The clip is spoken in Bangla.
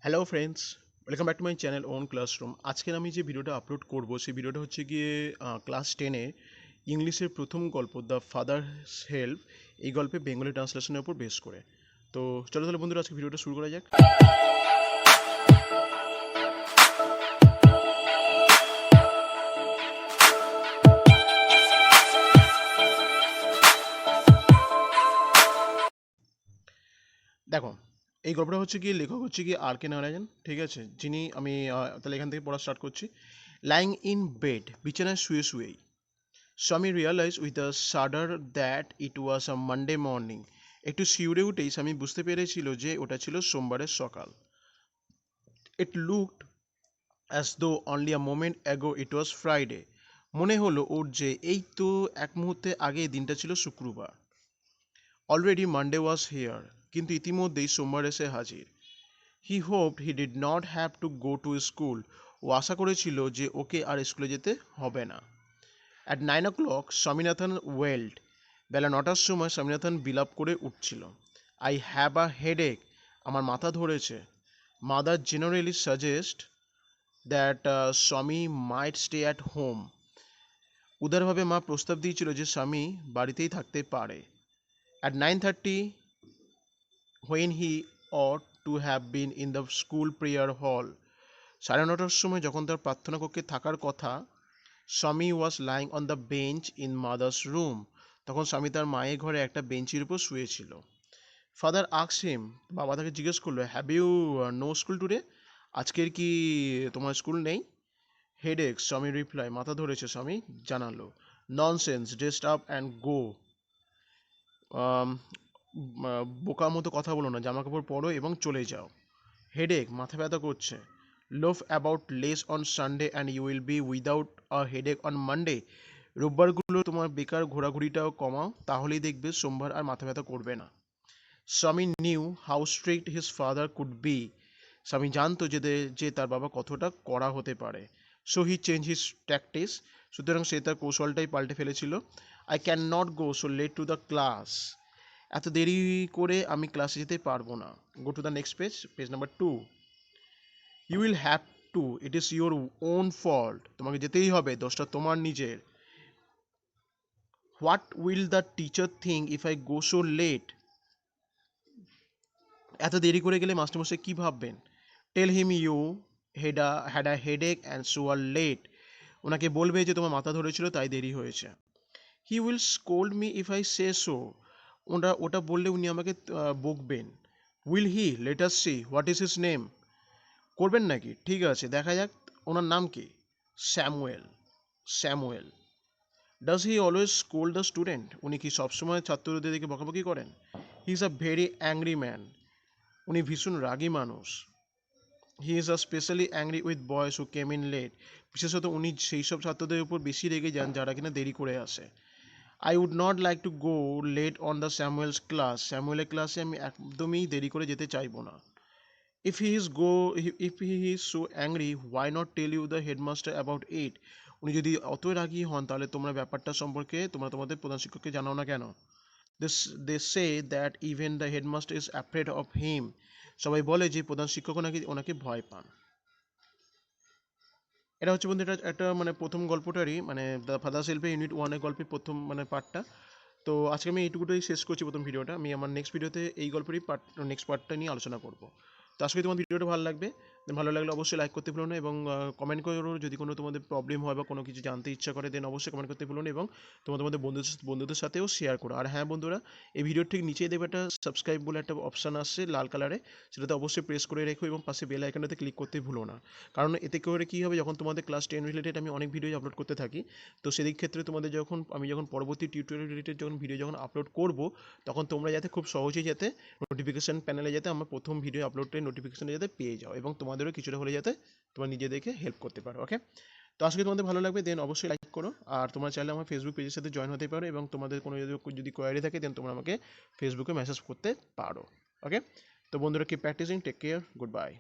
Hello friends, welcome back to my channel own classroom. আজকের আমি যে ভিডিওটা আপলোড করব সেই ভিডিওটা হচ্ছে গিয়ে ক্লাস 10-এ ইংলিশের প্রথম গল্প দ্য ফাদার্স হেল্প, এই গল্পে বেঙ্গলি ট্রান্সলেশনের উপর বেস করে। তো চলো তাহলে বন্ধুরা আজকে ভিডিওটা শুরু করা যাক। দেখো, এই গল্পটা হচ্ছে গিয়ে লেখক হচ্ছে গিয়ে আর.কে নারায়ণ, ঠিক আছে, যিনি আমি তাহলে এখান থেকে পড়া স্টার্ট করছি। লাইং ইন বেড, বিছানায় শুয়ে শুয়েই Swami realise with a shudder that it was a Monday morning. একটু শিউরে উঠেই স্বামী বুঝতে পেরেছিল যে ওটা ছিল সোমবারের সকাল। It looked as though only a moment ago it was Friday. মনে হলো ওর যে এই তো এক মুহূর্তে আগে দিনটা ছিল শুক্রবার। অলরেডি মানডে ওয়াজ হিয়ার, কিন্তু ইতিমধ্যেই সোমবার এসে হাজির। He hoped he did not have to go to school. ও আশা করেছিল যে ওকে আর স্কুলে যেতে হবে না। At 9 o'clock Swaminathan wailed. বেলা 9টার সময় স্বামীনাথন বিলাপ করে উঠছিল। আই হ্যাভ আ হেডেক, আমার মাথা ধরেছে। Mother generally suggest that Swami might stay at home. উদারভাবে মা প্রস্তাব দিয়েছিল যে স্বামী বাড়িতেই থাকতে পারে। At 9:30 when he ought to have been in the school prayer hall, 9:30টার সময় যখন তার প্রার্থনা কক্ষে থাকার কথা, স্বামী was lying on the bench in mother's room. তখন স্বামী তার মায়ের ঘরে একটা বেঞ্চির উপর শুয়েছিল। ফাদার আক্স হিম, বাবা তাকে জিজ্ঞেস করলো, have you no school today? আজকের কি তোমার স্কুল নেই? হেডেক, স্বামী রিপ্লাই, মাথা ধরেছে, স্বামী জানালো। Nonsense, dressed up and go. বোকার মতো কথা বলো না, জামা কাপড় পরো এবং চলে যাও। হেডেক, মাথা ব্যথা করছে। Loaf about less on Sunday and you will be without a headache on Monday. রোববারগুলো তোমার বেকার ঘোরাঘুরিটাও কমাও, তাহলেই দেখবে সোমবার আর মাথা ব্যথা করবে না। Swami knew how strict his father could be. Swami জানতো যে তার বাবা কতটা কড়া হতে পারে। So he change his tactics, সুতরাং সে তার কৌশলটাই পাল্টে ফেলেছিল। I can not go so late to the class. এত দেরি করে আমি ক্লাসে যেতে পারবো না। Go to the next page, page number 2। You will have to, it is your own fault. তোমাকে যেতেই হবে, দোষটা তোমার নিজের। What will the teacher think if I go so late? এত দেরি করে গেলে মাস্টারমশাই কী ভাববেন? Tell him you had a headache and so are late. ওনাকে বলবে যে তোমার মাথা ধরেছিল তাই দেরি হয়েছে। He will scold me if I say so. ওটা বললে উনি আমাকে বকবেন। Will he? Let us see what is his name. করবেন নাকি? ঠিক আছে, দেখা যাক। ওনার নাম কি? Samuel. Samuel. Does he always scold the student? উনি কি সবসময় ছাত্রদের দিকে বকাবকি করেন? He is a very angry man. উনি ভীষণ রাগী মানুষ। He is a specially angry with boys who came in late. বিশেষত উনি সেই সব ছাত্রদের উপর বেশি রেগে যান যারা কিনা দেরি করে আসে। I would not like to go late on the Samuel's class. স্যামুয়েলের ক্লাসে আমি একদমই দেরি করে যেতে চাইবো না। If he is go if he is so angry why not tell you the headmaster about it. উনি যদি অত রাগী হন তাহলে তোমরা ব্যাপারটা সম্পর্কে তোমাদের প্রধান শিক্ষককে জানাও না কেন? They say that even the headmaster is afraid of him. সবাই বলে যে প্রধান শিক্ষকও নাকি ওনাকে ভয় পান। এটা হচ্ছে বন্ধু, এটা একটা মানে প্রথম গল্পটারই মানে দ্য ফাদার্স হেল্পে ইউনিট 1-এর গল্পের প্রথম মানে পার্টটা। তো আজকে আমি এইটুকুটাই শেষ করছি প্রথম ভিডিওটা। আমি আমার নেক্সট ভিডিওতে এই গল্পেরই নেক্সট পার্টটা নিয়ে আলোচনা করব। তো আজকে তোমার ভিডিওটা ভালো লাগবে, ভালো লাগলে অবশ্যই লাইক করতে ভুলো না এবং কমেন্ট করো যদি কোনো তোমাদের প্রবলেম হয় বা কোনো কিছু জানতে ইচ্ছা করে, দেন অবশ্যই কমেন্ট করতে ভুলো না এবং তোমাদের বন্ধুদের সাথেও শেয়ার করো। আর হ্যাঁ বন্ধুরা, এই ভিডিওর ঠিক নিচেই দেখবে একটা সাবস্ক্রাইব বলে একটা অপশান আসছে লাল কালারে, সেটাতে অবশ্যই প্রেস করে রেখো এবং পাশে বেল আইকনটাতে ক্লিক করতে ভুলো না। কারণ এতে করে কী হবে, যখন তোমাদের ক্লাস 10 রিলেটেড আমি অনেক ভিডিও আপলোড করতে থাকি, তো সেদিক ক্ষেত্রে তোমাদের আমি যখন পরবর্তী টিউটোরিয়াল রিলেটেড ভিডিও যখন আপলোড করব, তখন তোমরা যাতে খুব সহজেই যাতে নোটিফিকেশান প্যানেলে যাতে আমার প্রথম ভিডিও আপলোডের নোটিফিকেশানে যাতে পেয়ে যাও এবং তোমাদেরও কিছুটা হলে যাতে তোমরা নিজেদেরকে হেল্প করতে পারো। ওকে, তো আজকে তোমাদের ভালো লাগবে, দেন অবশ্যই লাইক করো। আর তোমরা চাইলে আমার ফেসবুক পেজের সাথে জয়েন হতে পারো এবং তোমাদের কোনো যদি কোয়ারি থাকে দেন তোমরা আমাকে ফেসবুকে মেসেজ করতে পারো। ওকে, তো বন্ধুরা, কি practising, take care, good by.